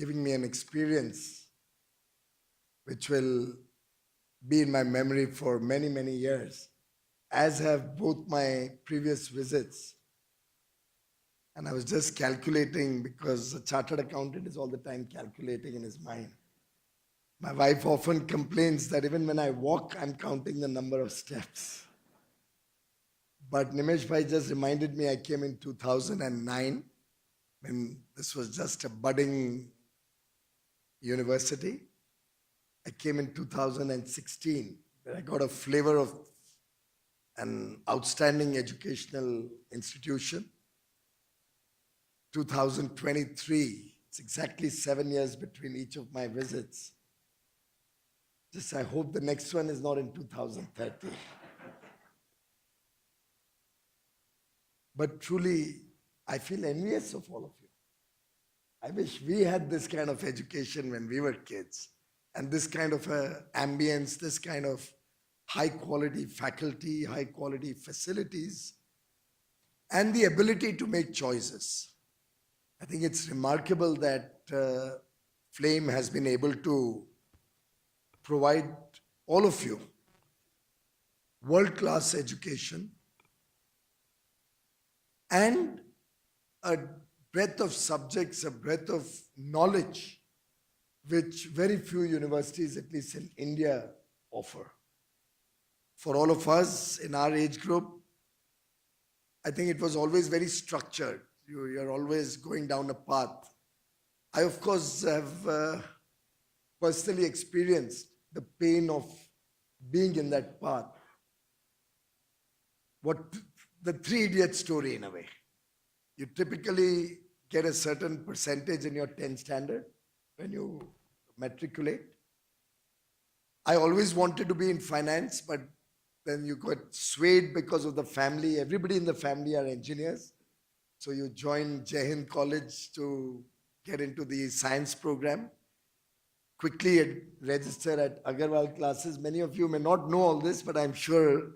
giving me an experience which will be in my memory for many, many years, as have both my previous visits. And I was just calculating, because a chartered accountant is all the time calculating in his mind. My wife often complains that even when I walk, I'm counting the number of steps. But Nimesh Bhai just reminded me I came in 2009, when this was just a budding university. I came in 2016, where I got a flavor of an outstanding educational institution. 2023, it's exactly 7 years between each of my visits. Just I hope the next one is not in 2030. But truly, I feel envious of all of you. I wish we had this kind of education when we were kids, and this kind of ambience, this kind of high quality faculty, high quality facilities, and the ability to make choices. I think it's remarkable that Flame has been able to provide all of you world-class education and a breadth of subjects, a breadth of knowledge, which very few universities, at least in India, offer. For all of us in our age group, I think it was always very structured. You're always going down a path. I, of course, have personally experienced the pain of being in that path. What the Three Idiots story, in a way. You typically get a certain percentage in your 10th standard when you matriculate. I always wanted to be in finance, but then you got swayed because of the family. Everybody in the family are engineers. So you join Jai Hind College to get into the science program. Quickly register at Agarwal classes. Many of you may not know all this, but I'm sure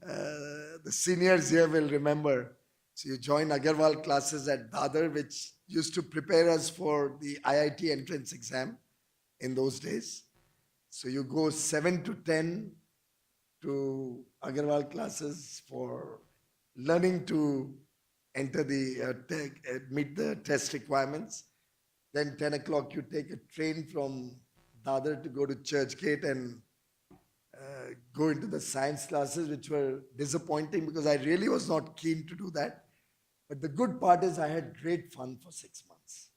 the seniors here will remember. So you join Agarwal classes at Dadar, which used to prepare us for the IIT entrance exam in those days. So you go 7 to 10 to Agarwal classes for learning to enter the, meet the test requirements. Then 10 o'clock you take a train from Dadar to go to Churchgate and go into the science classes, which were disappointing because I really was not keen to do that. But the good part is I had great fun for 6 months.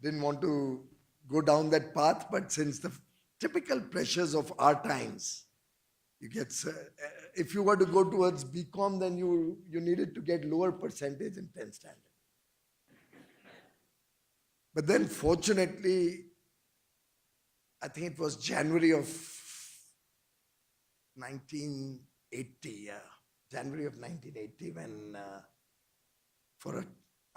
Didn't want to go down that path, but since the typical pressures of our times, you get, if you were to go towards BCom, then you needed to get lower percentage in 10th standard. But then fortunately, I think it was January of 1980, January of 1980, when for an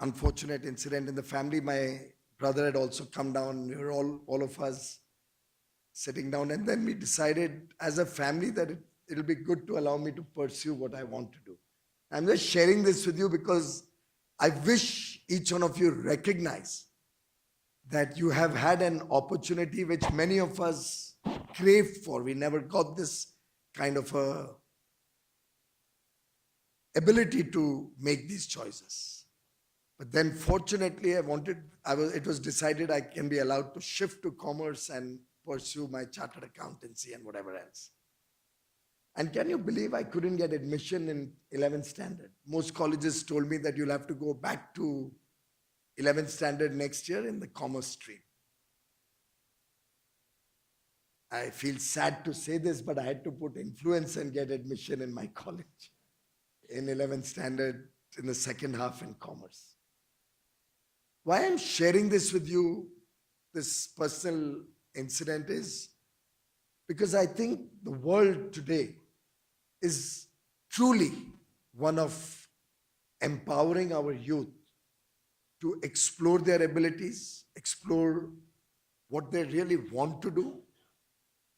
unfortunate incident in the family, my brother had also come down. We were all of us sitting down, and then we decided as a family that it'll be good to allow me to pursue what I want to do. I'm just sharing this with you because I wish each one of you recognize that you have had an opportunity which many of us craved for. We never got this kind of a ability to make these choices. But then fortunately it was decided I can be allowed to shift to commerce and pursue my chartered accountancy and whatever else. And can you believe I couldn't get admission in 11th standard? Most colleges told me that you'll have to go back to 11th standard next year in the commerce stream. I feel sad to say this, but I had to put influence and get admission in my college in 11th standard in the second half in commerce. Why I'm sharing this with you, this personal incident, is because I think the world today is truly one of empowering our youth to explore their abilities, explore what they really want to do,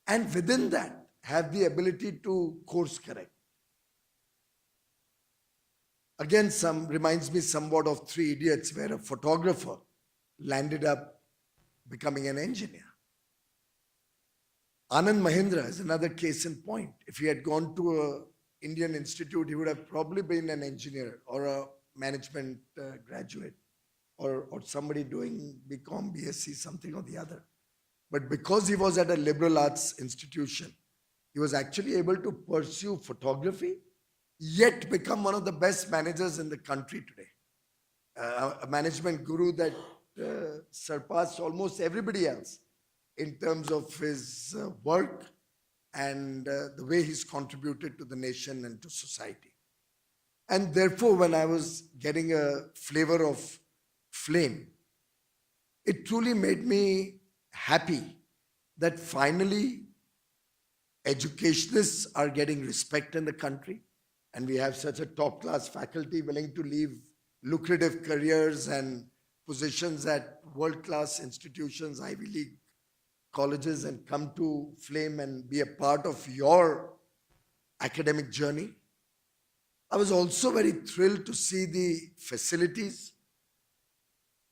and within that, have the ability to course correct. Again, reminds me somewhat of Three Idiots, where a photographer landed up becoming an engineer. Anand Mahindra is another case in point. If he had gone to an Indian institute, he would have probably been an engineer or a management graduate or somebody doing BCom, BSc, something or the other. But because he was at a liberal arts institution, he was actually able to pursue photography, yet become one of the best managers in the country today. A management guru that surpassed almost everybody else in terms of his work and the way he's contributed to the nation and to society. And therefore, when I was getting a flavor of flame, it truly made me happy that finally educationists are getting respect in the country, and we have such a top-class faculty willing to leave lucrative careers and positions at world-class institutions, Ivy League colleges, and come to Flame and be a part of your academic journey. I was also very thrilled to see the facilities.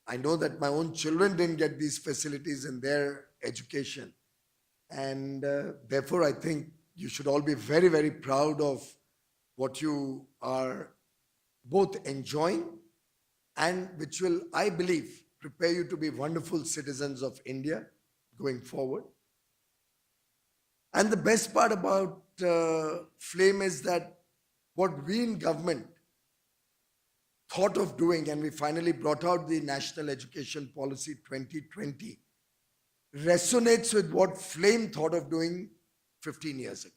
I know that my own children didn't get these facilities in their education. And therefore, I think you should all be very, very proud of what you are both enjoying and which will, I believe, prepare you to be wonderful citizens of India going forward. And the best part about Flame is that what we in government thought of doing, and we finally brought out the National Education Policy 2020, resonates with what Flame thought of doing 15 years ago.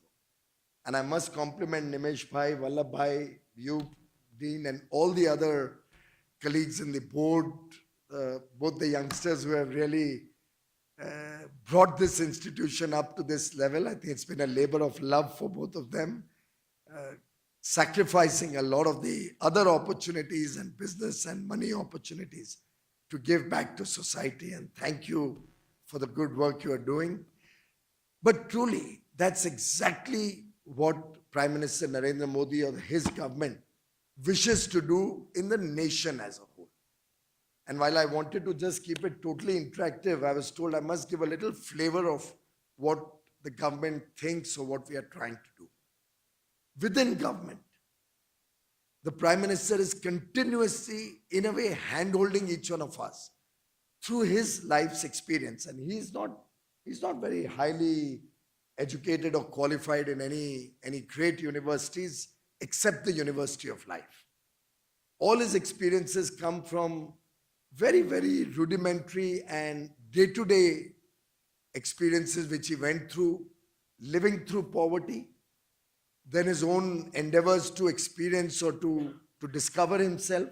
And I must compliment Nimesh Bhai, Vallabh Bhai, you, Dean, and all the other colleagues in the board, both the youngsters who have really brought this institution up to this level. I think it's been a labor of love for both of them, sacrificing a lot of the other opportunities and business and money opportunities to give back to society. And thank you for the good work you are doing. But truly, that's exactly what Prime Minister Narendra Modi or his government wishes to do in the nation as a whole. And while I wanted to just keep it totally interactive, I was told I must give a little flavor of what the government thinks or what we are trying to do. Within government, the Prime Minister is continuously, in a way, hand-holding each one of us through his life's experience. And he's not very highly educated or qualified in any great universities except the University of Life. All his experiences come from very, very rudimentary and day-to-day experiences which he went through, living through poverty, then his own endeavors to experience or to discover himself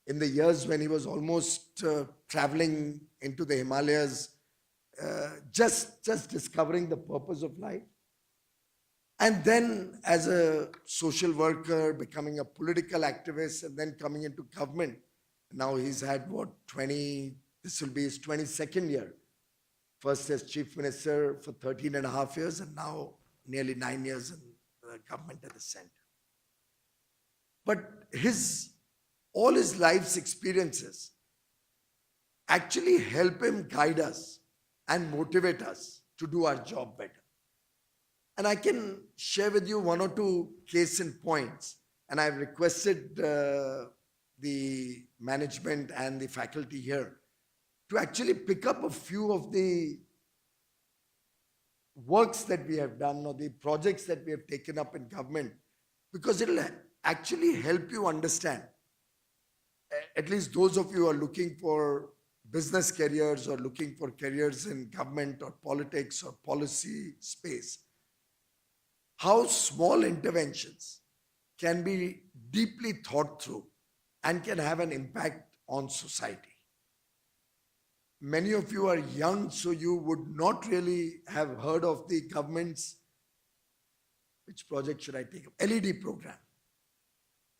in the years when he was almost traveling into the Himalayas, just discovering the purpose of life. And then as a social worker, becoming a political activist, and then coming into government. Now he's had this will be his 22nd year. First as Chief Minister for 13 and a half years, and now nearly 9 years in the government at the center. But all his life's experiences actually help him guide us and motivate us to do our job better. And I can share with you one or two case in points, and I've requested the management and the faculty here to actually pick up a few of the works that we have done or the projects that we have taken up in government, because it'll actually help you understand, at least those of you who are looking for business careers or looking for careers in government or politics or policy space, how small interventions can be deeply thought through and can have an impact on society. Many of you are young, so you would not really have heard of the government's, which project should I take up? LED program.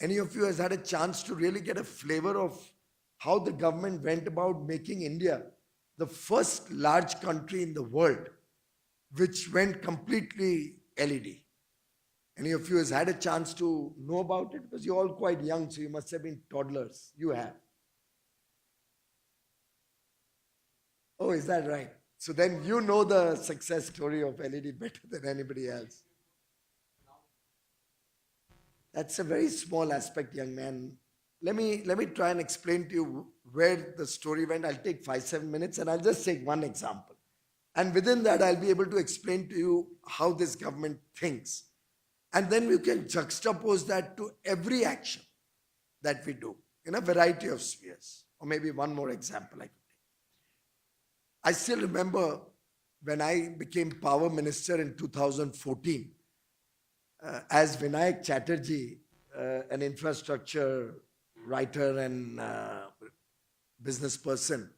Any of you has had a chance to really get a flavor of how the government went about making India the first large country in the world which went completely LED? Any of you has had a chance to know about it? Because you're all quite young, so you must have been toddlers. You have. Oh, is that right? So then you know the success story of LED better than anybody else. That's a very small aspect, young man. Let me try and explain to you where the story went. I'll take 5, 7 minutes and I'll just take one example. And within that, I'll be able to explain to you how this government thinks. And then we can juxtapose that to every action that we do in a variety of spheres. Or maybe one more example I could take. I still remember when I became power minister in 2014, as Vinayak Chatterjee, an infrastructure writer and business person,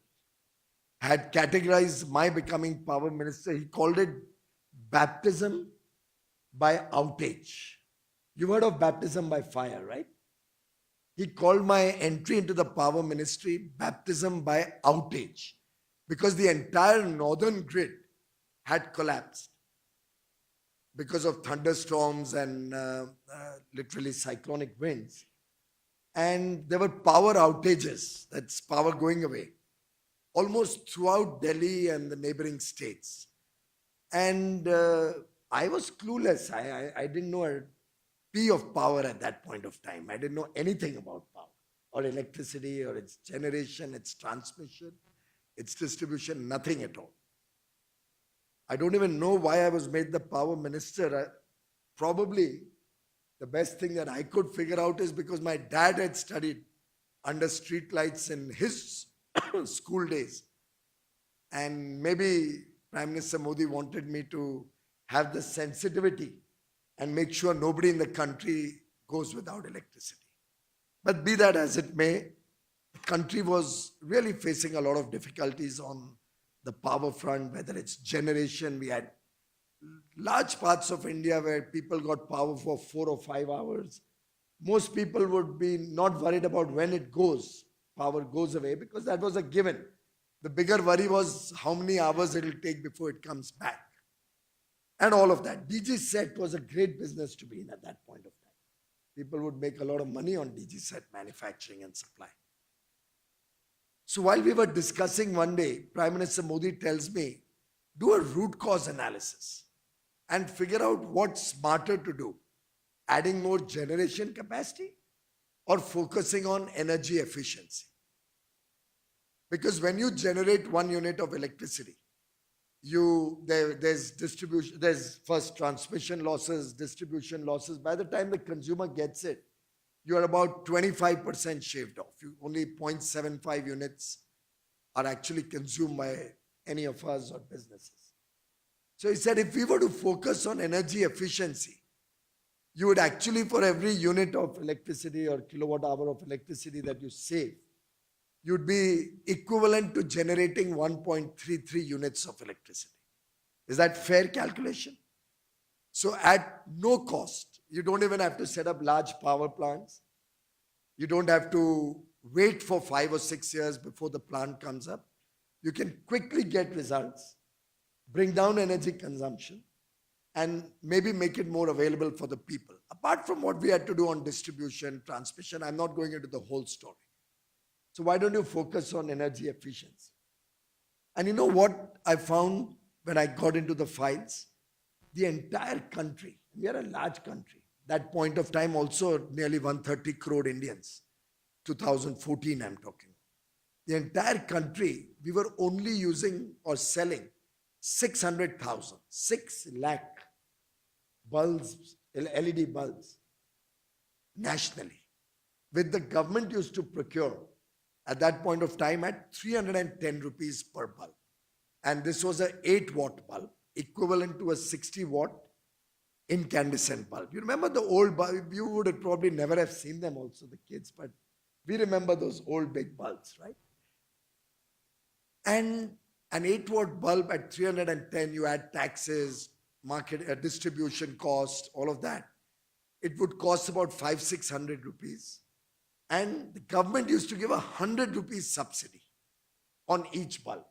had categorized my becoming power minister. He called it baptism by outage. You've heard of baptism by fire, right? He called my entry into the power ministry baptism by outage because the entire northern grid had collapsed because of thunderstorms and literally cyclonic winds. And there were power outages, that's power going away, almost throughout Delhi and the neighboring states. And I was clueless. I didn't know a P of power at that point of time. I didn't know anything about power or electricity or its generation, its transmission, its distribution, nothing at all. I don't even know why I was made the power minister. Probably the best thing that I could figure out is because my dad had studied under streetlights in his school days. And maybe Prime Minister Modi wanted me to have the sensitivity and make sure nobody in the country goes without electricity. But be that as it may, the country was really facing a lot of difficulties on the power front, whether it's generation. We had large parts of India where people got power for 4 or 5 hours. Most people would be not worried about when it goes, power goes away, because that was a given. The bigger worry was how many hours it will take before it comes back. And all of that. DG set was a great business to be in at that point of time. People would make a lot of money on DG set manufacturing and supply. So while we were discussing one day, Prime Minister Modi tells me, do a root cause analysis and figure out what's smarter to do. Adding more generation capacity or focusing on energy efficiency. Because when you generate 1 unit of electricity, there's distribution, there's first transmission losses, distribution losses. By the time the consumer gets it, you're about 25% shaved off. Only 0.75 units are actually consumed by any of us or businesses. So he said, if we were to focus on energy efficiency, you would actually, for every unit of electricity or kilowatt hour of electricity that you save, you'd be equivalent to generating 1.33 units of electricity. Is that fair calculation? So at no cost, you don't even have to set up large power plants. You don't have to wait for 5 or 6 years before the plant comes up. You can quickly get results, bring down energy consumption, and maybe make it more available for the people. Apart from what we had to do on distribution, transmission, I'm not going into the whole story. So why don't you focus on energy efficiency? And you know what I found when I got into the files? The entire country, we are a large country, that point of time also nearly 130 crore Indians, 2014 I'm talking. The entire country, we were only using or selling 600,000, 6 lakh bulbs, LED bulbs nationally. With the government used to procure at that point of time at 310 rupees per bulb. And this was a 8-watt bulb, equivalent to a 60-watt incandescent bulb. You remember the old bulb? You would have probably never have seen them also, the kids, but we remember those old big bulbs, right? And an 8-watt bulb at 310, you add taxes, market distribution cost, all of that. It would cost about 500-600 rupees. And the government used to give 100 rupees subsidy on each bulb.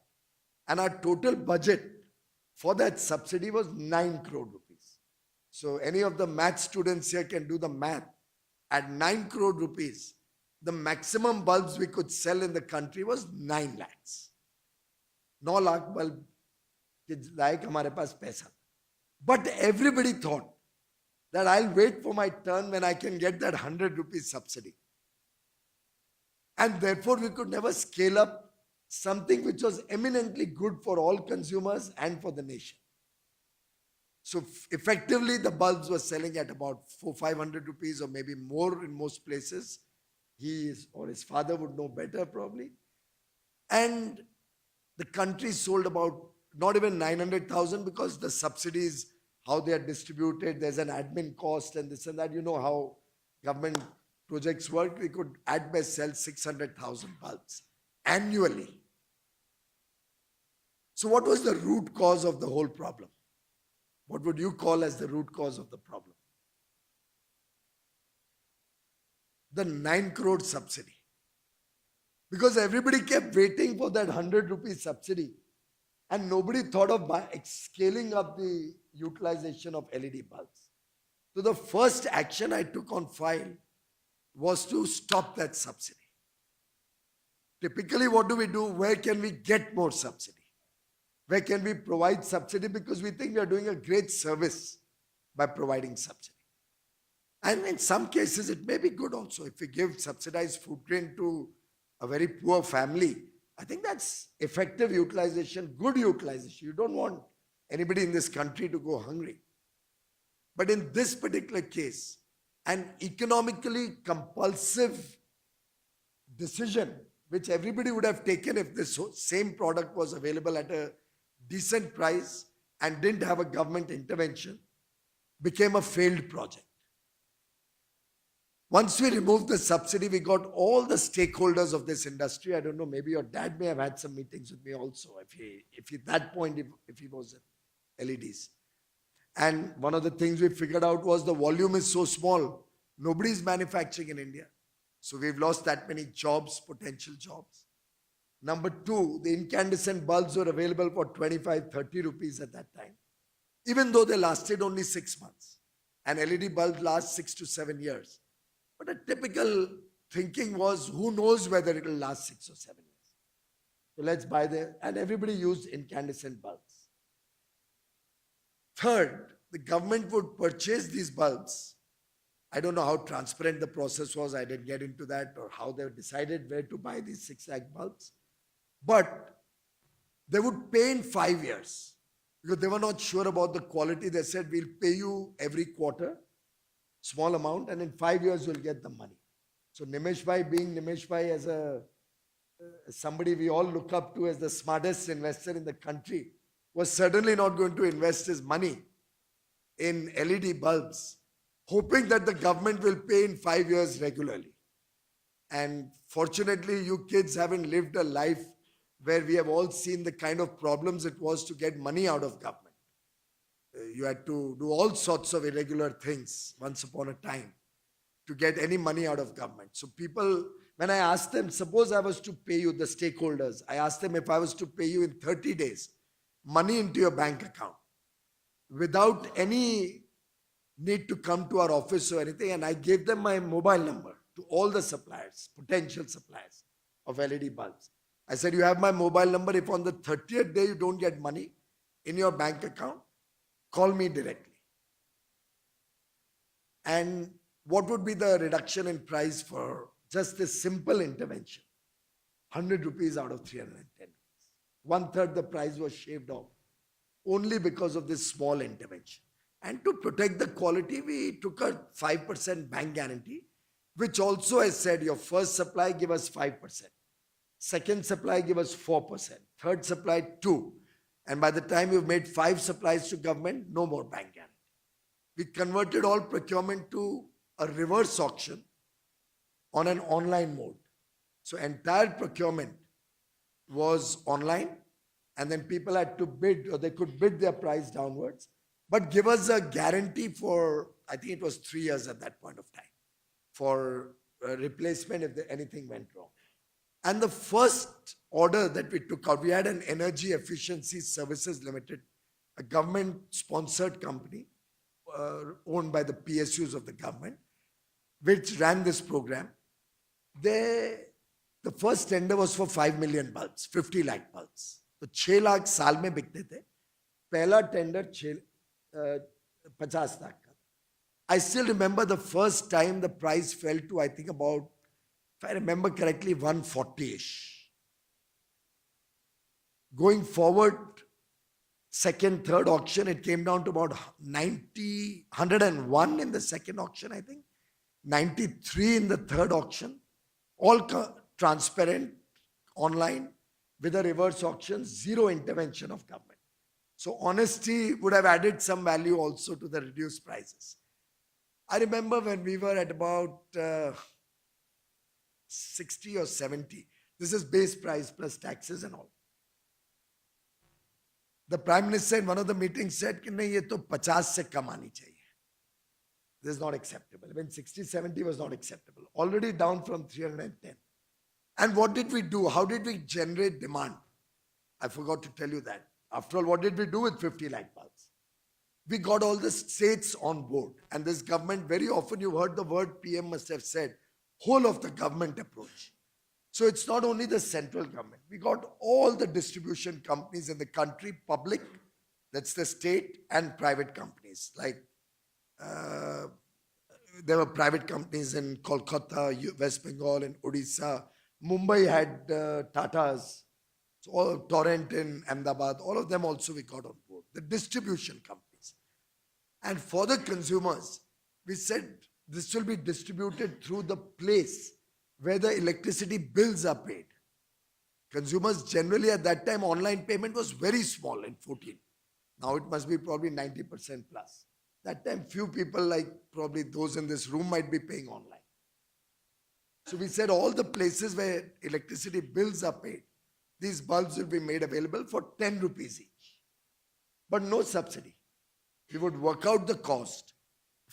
And our total budget for that subsidy was 9 crore rupees. So any of the math students here can do the math. At 9 crore rupees, the maximum bulbs we could sell in the country was 9 lakhs. 9 lakh bulb के लायक हमारे पास पैसा. But everybody thought that I'll wait for my turn when I can get that 100 rupees subsidy. And therefore, we could never scale up something which was eminently good for all consumers and for the nation. So effectively, the bulbs were selling at about 400-500 rupees or maybe more in most places. He or his father would know better probably. And the country sold about not even 900,000 because the subsidies, how they are distributed, there's an admin cost and this and that. You know how government projects work. We could at best sell 600,000 bulbs annually. So what was the root cause of the whole problem? What would you call as the root cause of the problem? The 9 crore subsidy. Because everybody kept waiting for that 100 rupees subsidy and nobody thought of scaling up the utilization of LED bulbs. So the first action I took on file was to stop that subsidy. Typically, what do? Where can we get more subsidy? Where can we provide subsidy? Because we think we are doing a great service by providing subsidy. And in some cases, it may be good also. If we give subsidized food grain to a very poor family, I think that's effective utilization, good utilization. You don't want anybody in this country to go hungry. But in this particular case, an economically compulsive decision, which everybody would have taken if this same product was available at a decent price and didn't have a government intervention, became a failed project. Once we removed the subsidy, we got all the stakeholders of this industry. I don't know, maybe your dad may have had some meetings with me also, if he at that point, if he was at LEDs. And one of the things we figured out was the volume is so small, nobody's manufacturing in India. So we've lost that many jobs, potential jobs. Number two, the incandescent bulbs were available for 25-30 rupees at that time, even though they lasted only 6 months. An LED bulb lasts 6 to 7 years. But a typical thinking was, who knows whether it will last 6 or 7 years. So let's buy them. And everybody used incandescent bulbs. Third, the government would purchase these bulbs. I don't know how transparent the process was. I didn't get into that, or how they decided where to buy these 6 lakh bulbs. But they would pay in 5 years because they were not sure about the quality. They said, we'll pay you every quarter, small amount, and in 5 years you'll get the money. So Nimesh Bhai, being Nimesh Bhai as somebody we all look up to as the smartest investor in the country, was certainly not going to invest his money in LED bulbs, hoping that the government will pay in 5 years regularly. And fortunately, you kids haven't lived a life where we have all seen the kind of problems it was to get money out of government. You had to do all sorts of irregular things once upon a time to get any money out of government. So people, when I asked them, suppose I was to pay you, the stakeholders, I asked them if I was to pay you in 30 days, money into your bank account, without any need to come to our office or anything, and I gave them my mobile number to all the suppliers, potential suppliers of LED bulbs. I said, you have my mobile number. If on the 30th day you don't get money in your bank account, call me directly. And what would be the reduction in price for just this simple intervention? 100 rupees out of 310 rupees. 1/3 the price was shaved off only because of this small intervention. And to protect the quality, we took a 5% bank guarantee, which also, I said, your first supply, give us 5%. Second supply, give us 4%. Third supply, 2%. And by the time you've made 5 supplies to government, no more bank guarantee. We converted all procurement to a reverse auction on an online mode. So entire procurement was online, and then people had to bid, or they could bid their price downwards, but give us a guarantee for, I think it was 3 years at that point of time, for replacement if anything went wrong. And the first order that we took out, we had an Energy Efficiency Services Limited, a government-sponsored company owned by the PSUs of the government, which ran this program. The first tender was for 5 million bulbs, 50 lakh bulbs. तो 6 लाख साल में बिकते थे. पहला tender 50 lakh का. I still remember the first time the price fell to, I think about, if I remember correctly, 140-ish. Going forward, second, third auction, it came down to about 90, 101 in the second auction, I think, 93 in the third auction, all transparent, online, with a reverse auction, zero intervention of government. So honesty would have added some value also to the reduced prices. I remember when we were at about 60 or 70, this is base price plus taxes and all. The Prime Minister in one of the meetings said, कि नहीं ये तो 50 से कम आनी चाहिए. This is not acceptable. When 60, 70 was not acceptable. Already down from 310. And what did we do? How did we generate demand? I forgot to tell you that. After all, what did we do with 50 lakh bulbs? We got all the states on board. And this government, very often you've heard the word PM must have said, whole of the government approach. So it's not only the central government. We got all the distribution companies in the country, public, that's the state, and private companies. Like there were private companies in Kolkata, West Bengal, and Odisha. Mumbai had Tatas. So all Torrent in Ahmedabad, all of them also we got on board. The distribution companies. And for the consumers, we said this will be distributed through the place where the electricity bills are paid. Consumers generally at that time, online payment was very small in 14. Now it must be probably 90% plus. That time few people like probably those in this room might be paying online. So we said all the places where electricity bills are paid, these bulbs will be made available for 10 rupees each. But no subsidy. We would work out the cost.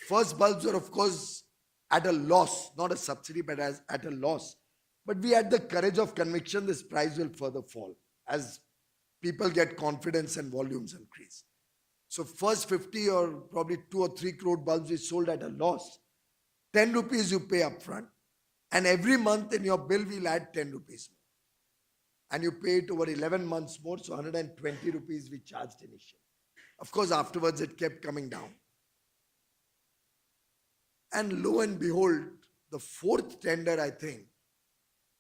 First bulbs were of course at a loss, not a subsidy, but at a loss. But we had the courage of conviction this price will further fall as people get confidence and volumes increase. So first 50 or probably 2 or 3 crore bulbs we sold at a loss. 10 rupees you pay upfront, and every month in your bill we'll add 10 rupees more. And you pay it over 11 months more, so 120 rupees we charged initially. Of course, afterwards it kept coming down. And lo and behold, the fourth tender, I think,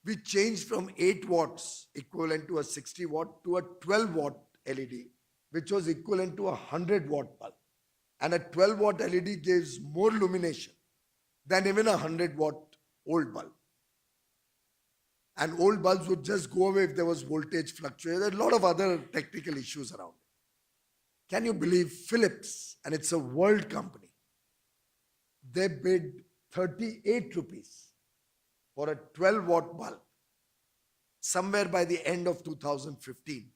we changed from 8 watts equivalent to a 60 watt to a 12 watt LED, which was equivalent to a 100 watt bulb. And a 12 watt LED gives more illumination than even a 100 watt old bulb. And old bulbs would just go away if there was voltage fluctuation. There are a lot of other technical issues around it. Can you believe Philips, and it's a world company, they bid 38 rupees for a 12 watt bulb somewhere by the end of 2015,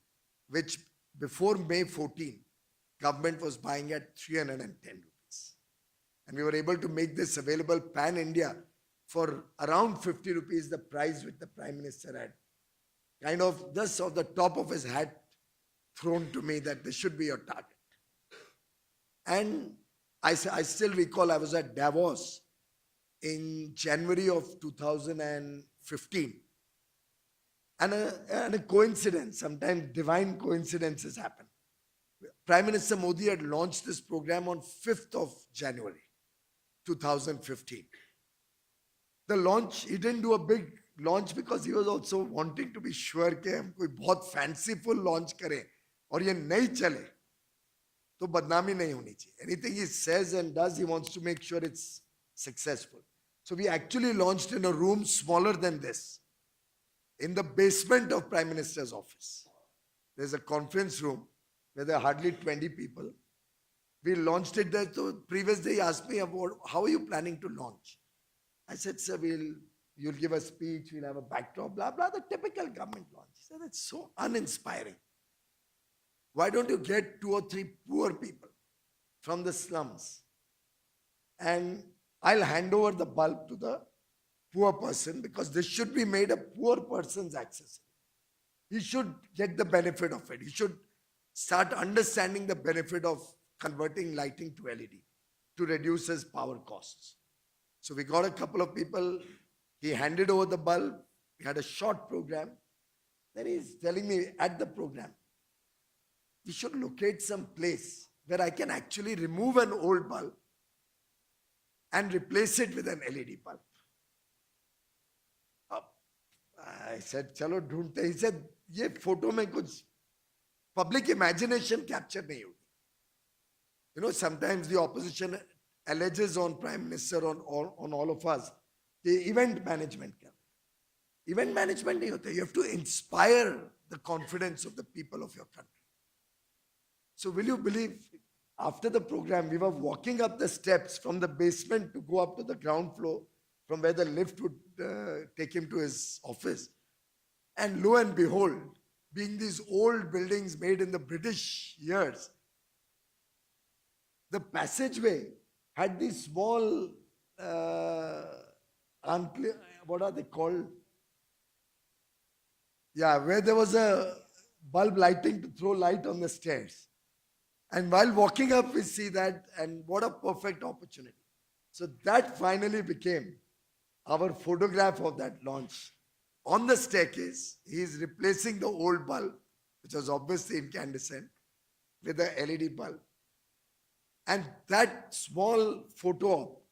which before May 14, government was buying at 310 rupees. And we were able to make this available pan-India for around 50 rupees, the price which the Prime Minister had kind of just off the top of his hat thrown to me that this should be your target. And I still recall I was at Davos in January of 2015. And a coincidence, sometimes divine coincidences happen. Prime Minister Modi had launched this program on 5th of January 2015. The launch, he didn't do a big launch because he was also wanting to be sure that हम कोई बहुत fanciful launch करें और ये नहीं चले तो बदनामी नहीं होनी चाहिए. Anything he says and does, he wants to make sure it's successful. So we actually launched in a room smaller than this, in the basement of Prime Minister's office. There's a conference room where there are hardly 20 people. We launched it there. So previous day he asked me about how are you planning to launch? I said, sir, you'll give a speech, we'll have a backdrop, blah, blah, the typical government launch. He said, it's so uninspiring. Why don't you get 2 or 3 poor people from the slums and I'll hand over the bulb to the poor person because this should be made a poor person's accessory. He should get the benefit of it. He should start understanding the benefit of converting lighting to LED to reduce his power costs. So we got a couple of people. He handed over the bulb. We had a short program. Then he's telling me at the program, we should locate some place where I can actually remove an old bulb and replace it with an LED bulb. I said, चलो ढूंढते. He said, ये photo में कुछ public imagination capture नहीं होगी. You know, sometimes the opposition alleges on Prime Minister, on all of us, the event management. Event management नहीं होता. You have to inspire the confidence of the people of your country. So will you believe, after the program, we were walking up the steps from the basement to go up to the ground floor, from where the lift would take him to his office. And lo and behold, being these old buildings made in the British years, the passageway had these small, what are they called? Yeah, where there was a bulb lighting to throw light on the stairs. And while walking up, we see that, and what a perfect opportunity. So that finally became our photograph of that launch. On the staircase, he is replacing the old bulb, which was obviously incandescent, with a LED bulb. And that small photo op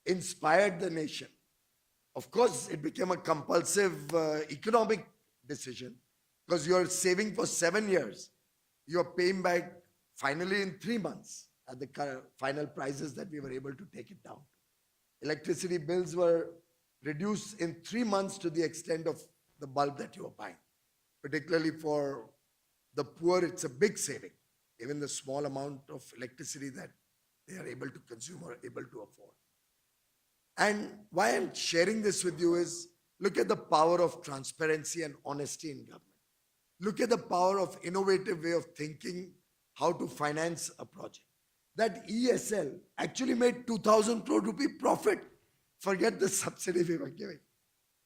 inspired the nation. Of course, it became a compulsive economic decision, because you are saving for 7 years. You are paying back finally in 3 months at the final prices that we were able to take it down. Electricity bills were reduced in 3 months to the extent of the bulb that you are buying. Particularly for the poor, it's a big saving. Even the small amount of electricity that they are able to consume or able to afford. And why I'm sharing this with you is, look at the power of transparency and honesty in government. Look at the power of innovative way of thinking how to finance a project. That ESL actually made 2,000 crore rupee profit. Forget the subsidy we were giving.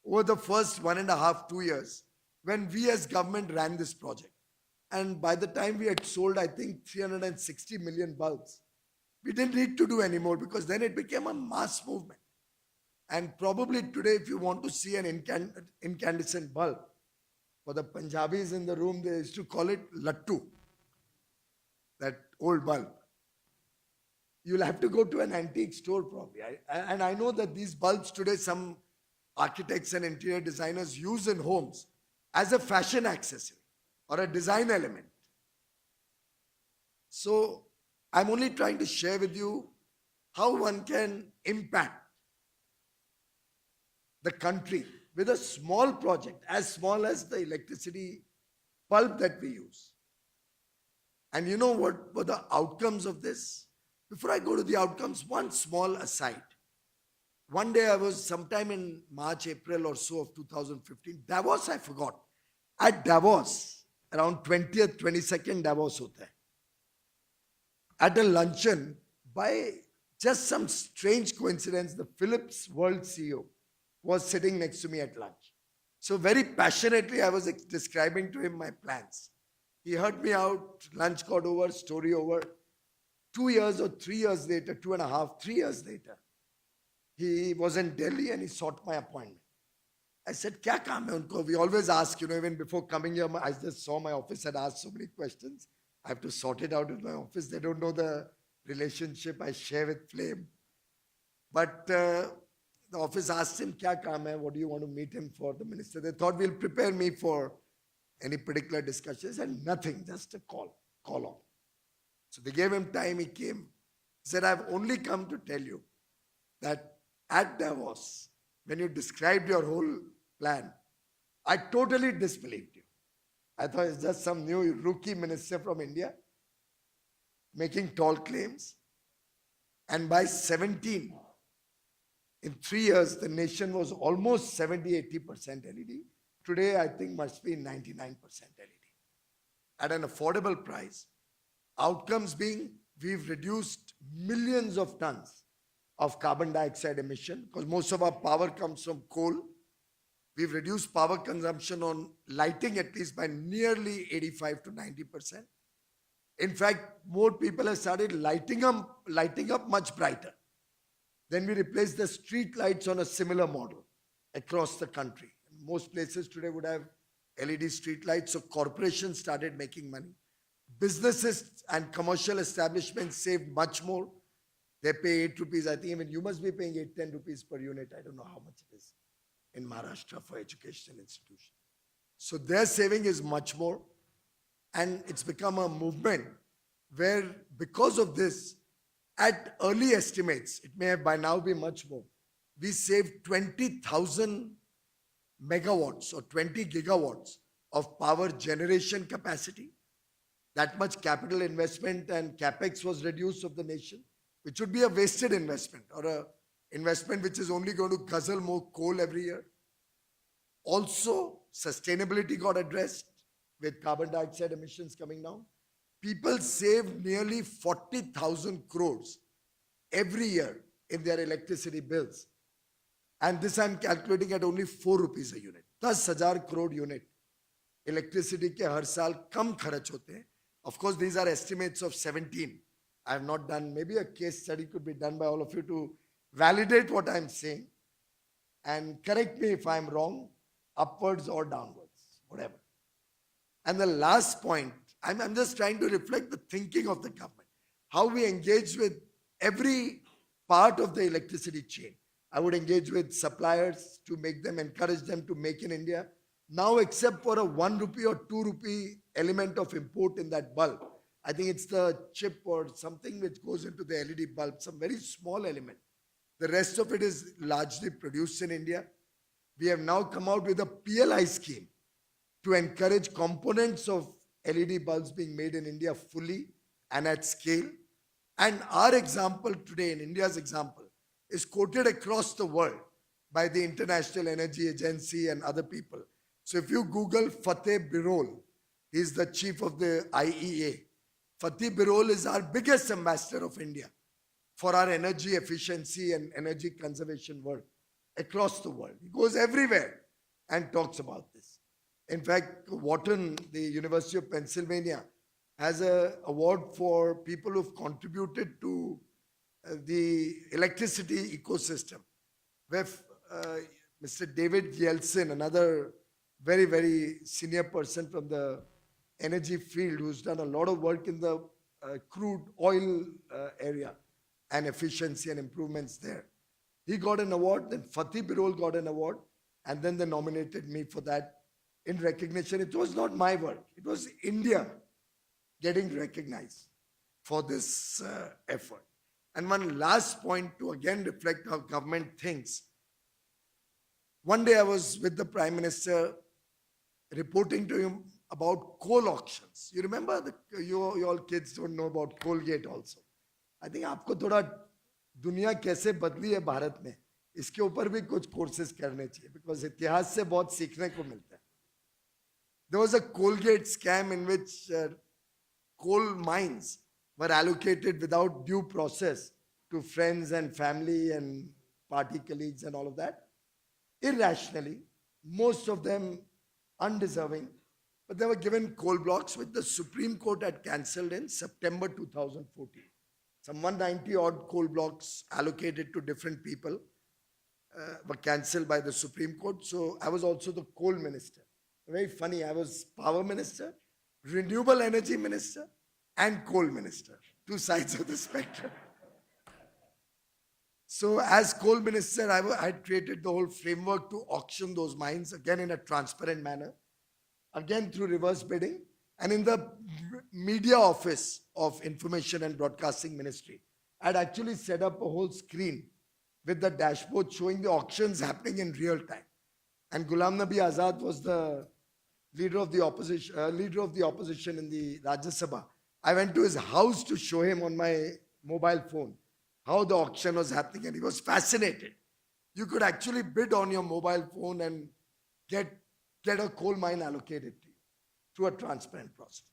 Over the first 1.5, 2 years, when we as government ran this project. And by the time we had sold, I think, 360 million bulbs, we didn't need to do anymore, because then it became a mass movement. And probably today, if you want to see an incandescent bulb, for the Punjabis in the room, they used to call it lattu, that old bulb. You'll have to go to an antique store probably. And I know that these bulbs today, some architects and interior designers use in homes as a fashion accessory or a design element. So I'm only trying to share with you how one can impact the country with a small project, as small as the electricity bulb that we use. And you know what were the outcomes of this? Before I go to the outcomes, one small aside. One day I was sometime in March, April or so of 2015, Davos, I forgot. At Davos, around 20th, 22nd Davos hota hai. At a luncheon, by just some strange coincidence, the Philips World CEO was sitting next to me at lunch. So very passionately, I was describing to him my plans. He heard me out, lunch got over, story over. 2 years or 3 years later, 2.5, 3 years later, he was in Delhi and he sought my appointment. I said, kya kaam hai unko? We always ask, even before coming here, I just saw my office and asked so many questions. I have to sort it out with my office. They don't know the relationship I share with Flame. But the office asked him, kya kaam hai? What do you want to meet him for? The minister, they thought we'll prepare me for any particular discussions, and nothing, just a call on. So they gave him time, he came. He said, I've only come to tell you that at Davos, when you described your whole plan, I totally disbelieved you. I thought it's just some new rookie minister from India making tall claims. And by 17, in 3 years, the nation was almost 70-80% LED. Today, I think must be 99% LED. At an affordable price. Outcomes being, we've reduced millions of tons of carbon dioxide emission, because most of our power comes from coal. We've reduced power consumption on lighting at least by nearly 85 to 90%. In fact, more people have started lighting up much brighter. Then we replaced the street lights on a similar model across the country. Most places today would have LED street lights, so corporations started making money. Businesses and commercial establishments save much more. They pay 8 rupees. I think even you must be paying 8, 10 rupees per unit. I don't know how much it is in Maharashtra for educational institutions. So their saving is much more. And it's become a movement where, because of this, at early estimates, it may have by now be much more, we saved 20,000 megawatts or 20 gigawatts of power generation capacity. That much capital investment and capex was reduced of the nation, which would be a wasted investment or a investment which is only going to guzzle more coal every year. Also, sustainability got addressed with carbon dioxide emissions coming down. People save nearly 40,000 crores every year in their electricity bills. And this I'm calculating at only 4 rupees a unit. 10,000 crore unit. Electricity ke har saal kam kharach hote hain. Of course, these are estimates of 17. I have not done, maybe a case study could be done by all of you to validate what I'm saying and correct me if I'm wrong, upwards or downwards, whatever. And the last point, I'm just trying to reflect the thinking of the government, how we engage with every part of the electricity chain. I would engage with suppliers to make them, encourage them to make in India. Now, except for a 1 rupee or 2 rupee element of import in that bulb, I think it's the chip or something which goes into the LED bulb, some very small element. The rest of it is largely produced in India. We have now come out with a PLI scheme to encourage components of LED bulbs being made in India fully and at scale. And our example today, in India's example, is quoted across the world by the International Energy Agency and other people. So if you Google Fateh Birol, he's the chief of the IEA. Fateh Birol is our biggest ambassador of India for our energy efficiency and energy conservation work across the world. He goes everywhere and talks about this. In fact, Wharton, the University of Pennsylvania, has an award for people who've contributed to the electricity ecosystem, where Mr. David Yeltsin, another very, very senior person from the energy field who's done a lot of work in the crude oil area and efficiency and improvements there. He got an award, then Fateh Birol got an award, and then they nominated me for that in recognition. It was not my work. It was India getting recognized for this effort. And one last point to again reflect how government thinks. One day I was with the Prime Minister reporting to him about coal auctions. You remember, you all kids don't know about Colgate also. I think आपको थोड़ा दुनिया कैसे बदली है भारत में, इसके ऊपर भी कुछ कोर्सेज करने चाहिए, because इतिहास से बहुत सीखने को मिलता है. There was a Colgate scam in which coal mines were allocated without due process to friends and family and party colleagues and all of that, irrationally, most of them undeserving, but they were given coal blocks which the Supreme Court had cancelled in September 2014. Some 190 odd coal blocks allocated to different people were cancelled by the Supreme Court. So I was also the coal minister. Very funny, I was power minister, renewable energy minister, and coal minister, two sides of the spectrum. So as coal minister, I had created the whole framework to auction those mines, again in a transparent manner, again through reverse bidding. And in the media office of Information and Broadcasting Ministry, I had actually set up a whole screen with the dashboard showing the auctions happening in real time. And Ghulam Nabi Azad was the leader of the opposition in the Rajya Sabha. I went to his house to show him on my mobile phone how the auction was happening, and he was fascinated. You could actually bid on your mobile phone and get a coal mine allocated to you through a transparent process.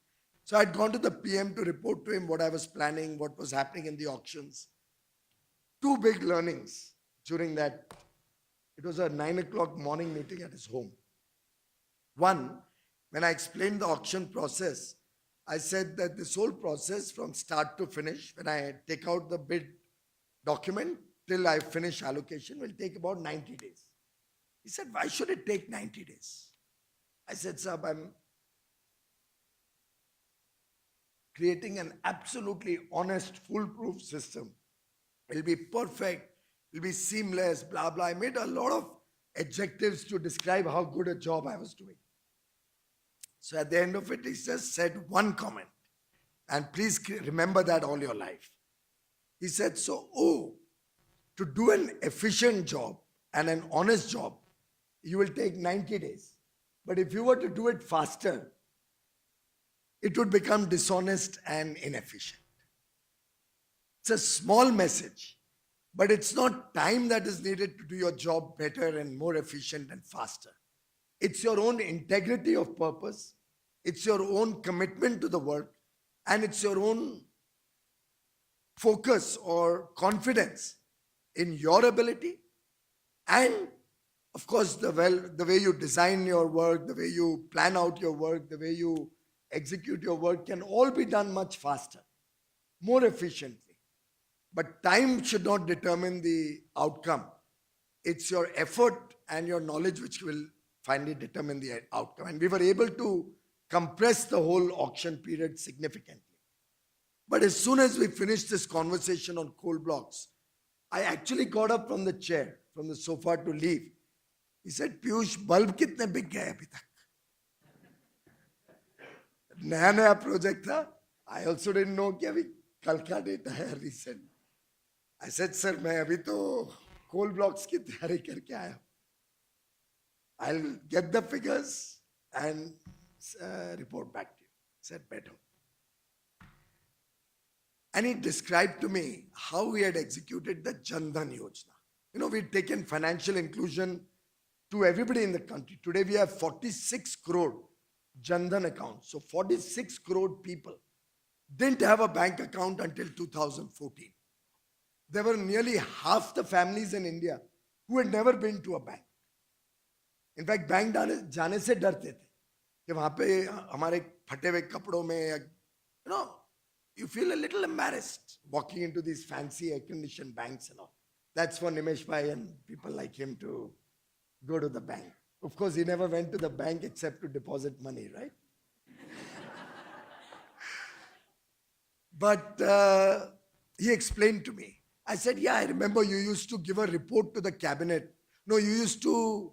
So I'd gone to the PM to report to him what I was planning, what was happening in the auctions. Two big learnings during that. It was a 9 o'clock morning meeting at his home. One, when I explained the auction process, I said that this whole process from start to finish, when I take out the bid document till I finish allocation, will take about 90 days. He said, why should it take 90 days? I said, sir, creating an absolutely honest, foolproof system. It'll be perfect, it'll be seamless, blah, blah. I made a lot of adjectives to describe how good a job I was doing. So at the end of it, he just said one comment. And please remember that all your life. He said, to do an efficient job and an honest job, you will take 90 days. But if you were to do it faster, it would become dishonest and inefficient. It's a small message, but it's not time that is needed to do your job better and more efficient and faster. It's your own integrity of purpose, it's your own commitment to the work, and it's your own focus or confidence in your ability, and of course the way you design your work, the way you plan out your work, the way you execute your work can all be done much faster, more efficiently. But time should not determine the outcome. It's your effort and your knowledge which will finally determine the outcome. And we were able to compress the whole auction period significantly. But as soon as we finished this conversation on coal blocks, I actually got up from the chair, from the sofa to leave. He said, Piyush, bulb kitne big gaye abhi tak? Naya project tha. I also didn't know कि अभी कल का data है recent. I said, sir, मैं अभी तो coal blocks की तैयारी करके आया. I'll get the figures and report back to you. He said, better. And he described to me how we had executed the Jan Dhan Yojana. You know, we'd taken financial inclusion to everybody in the country. Today we have 46 crore Jan Dhan accounts. So 46 crore people didn't have a bank account until 2014. There were nearly half the families in India who had never been to a bank. In fact, bank जाने से डरते थे कि वहाँ पे हमारे फटे हुए कपड़ों में, you know, you feel a little embarrassed walking into these fancy air-conditioned banks and all. That's for Nimesh Bhai and people like him to go to the bank. Of course, he never went to the bank except to deposit money, right? But he explained to me. I said, yeah, I remember you used to give a report to the cabinet. No, you used to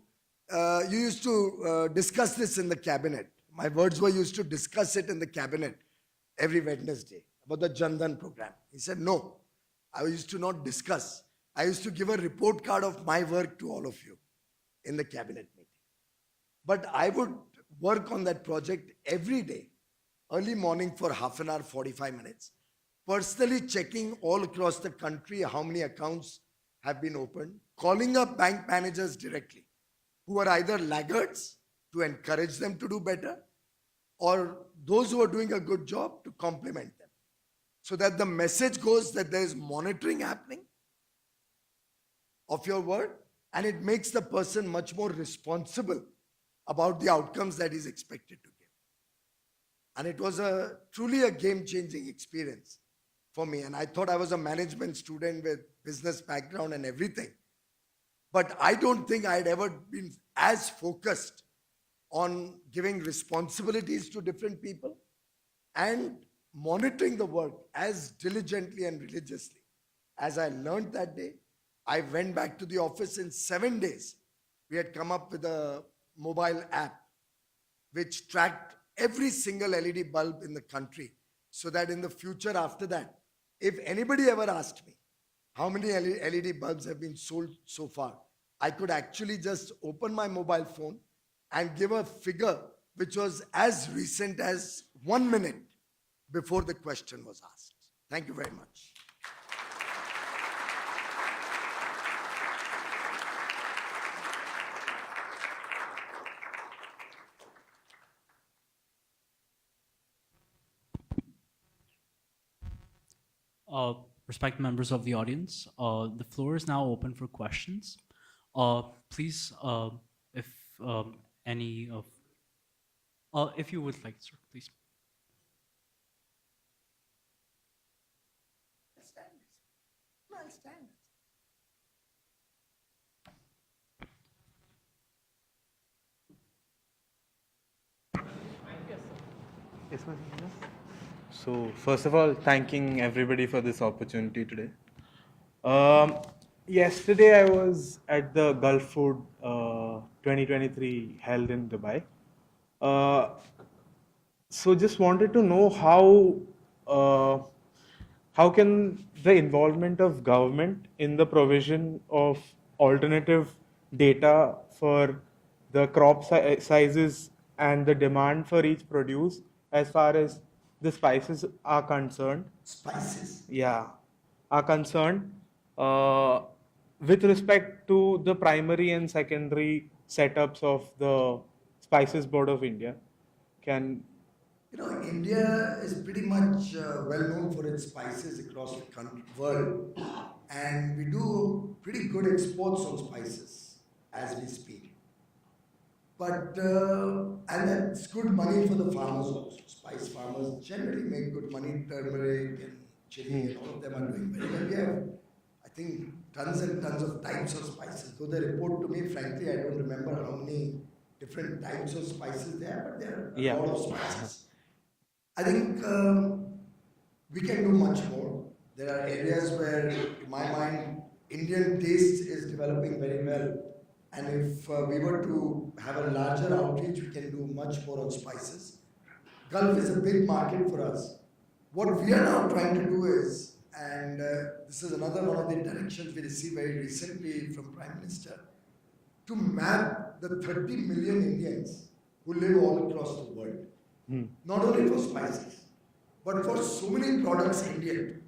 discuss this in the cabinet. My words were, used to discuss it in the cabinet every Wednesday about the Jan Dhan program. He said, no, I used to not discuss. I used to give a report card of my work to all of you in the cabinet meeting. But I would work on that project every day, early morning for half an hour, 45 minutes, personally checking all across the country how many accounts have been opened, calling up bank managers directly, who are either laggards to encourage them to do better, or those who are doing a good job to compliment them. So that the message goes that there is monitoring happening of your work, and it makes the person much more responsible about the outcomes that is expected to give. And it was truly a game-changing experience for me. And I thought I was a management student with business background and everything. But I don't think I'd ever been as focused on giving responsibilities to different people and monitoring the work as diligently and religiously as I learned that day. I went back to the office in 7 days. We had come up with a mobile app which tracked every single LED bulb in the country, so that in the future after that, if anybody ever asked me how many LED bulbs have been sold so far, I could actually just open my mobile phone and give a figure which was as recent as 1 minute before the question was asked. Thank you very much. Respected members of the audience, the floor is now open for questions. Please, if any of, if you would like, sir, please. Yes, ma'am. So, first of all, thanking everybody for this opportunity today. Um, Yesterday, I was at the Gulf Food 2023 held in Dubai. Uh, so, just wanted to know how can the involvement of government in the provision of alternative data for the crop sizes and the demand for each produce as far as the spices are concerned, Spices. yeah, are concerned, uh, with respect to the primary and secondary setups of the Spices Board of India. Can You know, India is pretty much well known for its spices across the world, and we do pretty good exports on spices as we speak. But and that's good money for the farmers also. Spice farmers generally make good money. Turmeric and chili and all of them are doing very well. We have, I think, tons and tons of types of spices. Though they report to me, frankly, I don't remember how many different types of spices there are, but there are a lot of spices. I think we can do much more. There are areas where, to my mind, Indian taste is developing very well. And if we were to have a larger outreach, we can do much more on spices. Gulf is a big market for us. What we are now trying to do is, and this is another one of the directions we received very recently from Prime Minister, to map the 30 million Indians who live all across the world. Not only for spices, but for so many products Indian.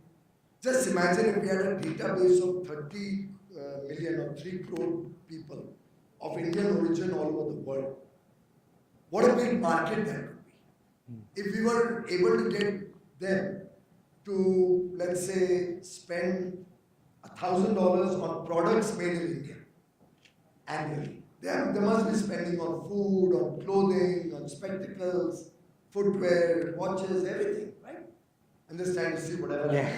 Just imagine if we had a database of 30 million or 3 crore people of Indian origin all over the world. What a big market that could be. If we were able to get them to, let's say, spend $1,000 on products made in India annually. They must be spending on food, on clothing, on spectacles, footwear, watches, everything, right? I'm just trying to see whatever. yeah.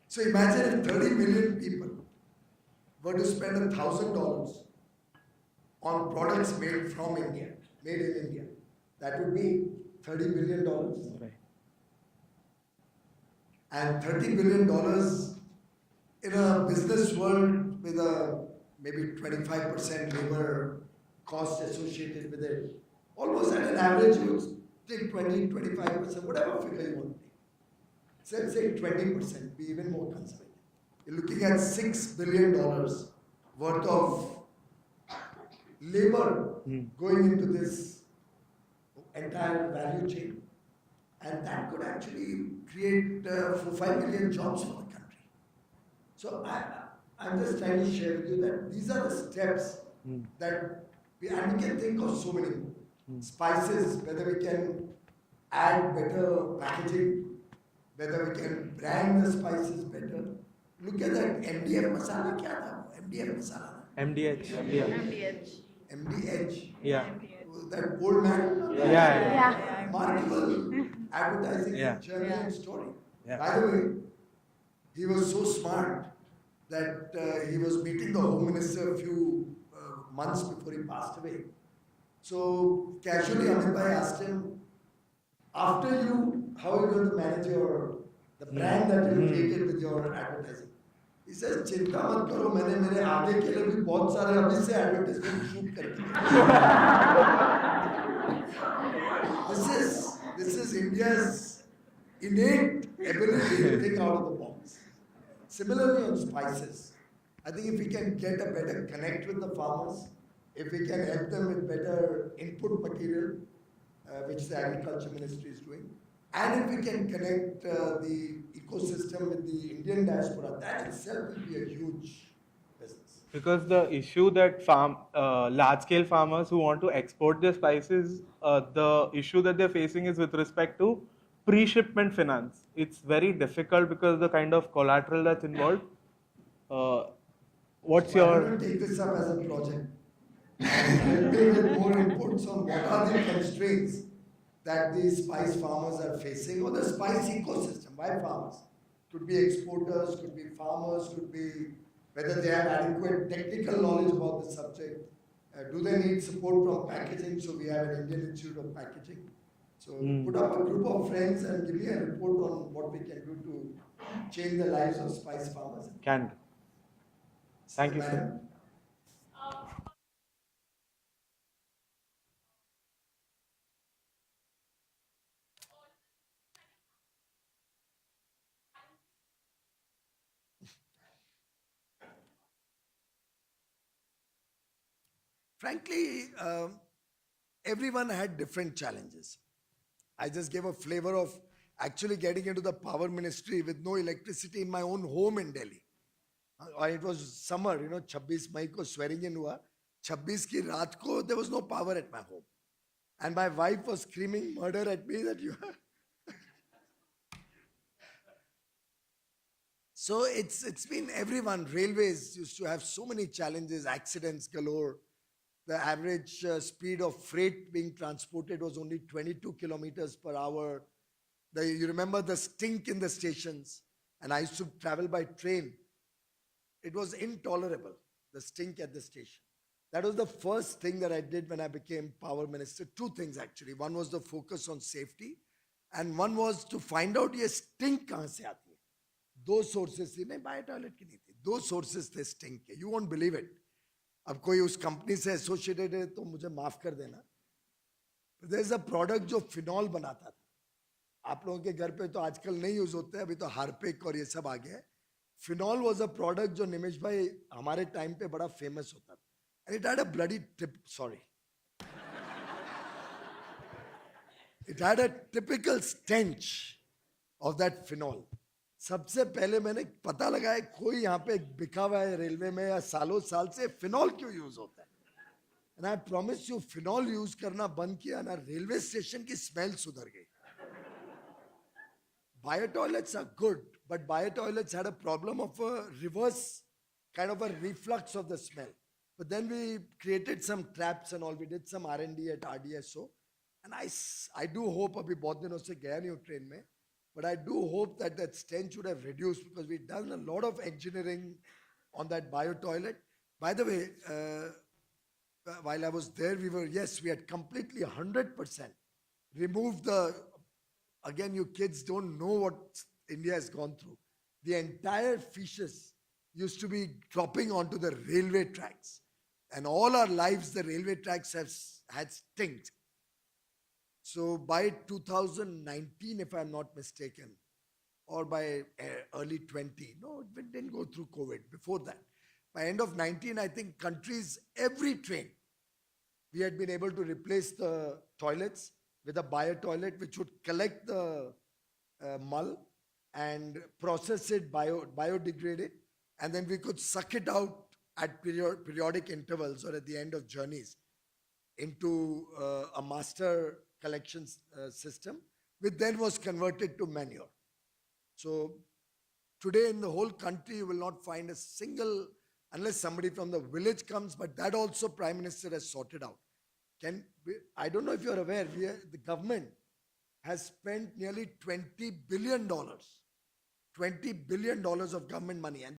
So imagine if 30 million people were to spend $1,000 on products made from India, made in India. That would be $30 billion. Right. And $30 billion in a business world with a maybe 25% labor cost associated with it, almost at an average, you would take 20, 25%, whatever figure you want to take. So let's say 20%, be even more conservative. You're looking at $6 billion worth of labor going into this entire value chain. And that could actually create 4-5 million jobs for the country. So I'm just trying to share with you that these are the steps that and we can think of so many spices, whether we can add better packaging, whether we can brand the spices better. Look at that MDF masala, kya tha? MDF masala. MDH. Yeah. MDH. Yeah. That old man. Yeah. Remarkable advertising journey and story. By the way, he was so smart that he was meeting the Home Minister a few months before he passed away. So casually Amit Bhai asked him, after you, how are you going to manage the brand that you created with your advertising? He says, चिंता मत करो, मैंने मेरे आगे के लिए भी बहुत सारे अभी से advertisement shoot करके This is India's innate ability to think out of the box. Similarly on spices, I think if we can get a better connect with the farmers, if we can help them with better input material, which the Agriculture Ministry is doing, and if we can connect the ecosystem with the Indian diaspora, that itself will be a huge business. Because the issue that large-scale farmers who want to export their spices, the issue that they're facing is with respect to pre-shipment finance. It's very difficult because of the kind of collateral that's involved. What's So your... I will take this up as a project and help me with more inputs on what are the constraints that the spice farmers are facing, or the spice ecosystem. Why farmers? Could be exporters, could be farmers, could be whether they have adequate technical knowledge about the subject. Do they need support from packaging? So we have an Indian Institute of Packaging. So put up a group of friends and give me a report on what we can do to change the lives of spice farmers. Can. Thank you, sir. Madam? Frankly, everyone had different challenges. I just gave a flavor of actually getting into the power ministry with no electricity in my own home in Delhi. It was summer, 26 May ko swearing in hua. 26 ki raat ko, there was no power at my home. And my wife was screaming murder at me that you are. So it's been everyone. Railways used to have so many challenges, accidents galore. The average speed of freight being transported was only 22 kilometers per hour. You remember the stink in the stations, and I used to travel by train. It was intolerable, the stink at the station. That was the first thing that I did when I became power minister. Two things actually. One was the focus on safety, and one was to find out ये stink कहाँ से आती है. दो sources थी, नहीं bio toilet की नहीं थी. दो sources थे stink के. You won't believe it. अब कोई उस कंपनी से एसोसिएटेड है तो मुझे माफ कर देना. देयर इज अ प्रोडक्ट जो फिनॉल बनाता था. आप लोगों के घर पे तो आजकल नहीं यूज होते हैं, अभी तो हार्पिक और ये सब आ गया है. फिनॉल वाज अ प्रोडक्ट जो निमेश भाई हमारे टाइम पे बड़ा फेमस होता था. And it had a bloody it had a typical stench of that phenol. सबसे पहले मैंने पता लगाया कोई यहाँ पे बिका हुआ है रेलवे में या सालों साल से फिनॉल क्यों यूज होता है. And I promise you phenol use करना बंद किया ना, रेलवे स्टेशन की स्मेल सुधर गई. Bio toilets are good, but bio toilets had a problem of a reverse, kind of a reflux of the smell. But then we created some traps and all. We did some R&D at RDSO, and I do hope अभी बहुत दिनों से गया नहीं हूँ train में, but I do hope that that stench would have reduced because we've done a lot of engineering on that bio toilet. By the way, while I was there, we had completely 100% removed the. Again, you kids don't know what India has gone through. The entire fishes used to be dropping onto the railway tracks. And all our lives, the railway tracks had stinked. So by 2019, if I'm not mistaken, or by early 20, no, it didn't go through COVID, before that. By end of 19, I think countries, every train, we had been able to replace the toilets with a bio toilet which would collect the mull and process it, biodegrade it, and then we could suck it out at periodic intervals or at the end of journeys into a master collection system, which then was converted to manure. So today in the whole country, you will not find a single, unless somebody from the village comes, but that also Prime Minister has sorted out. I don't know if you're aware, the government has spent nearly $20 billion of government money. And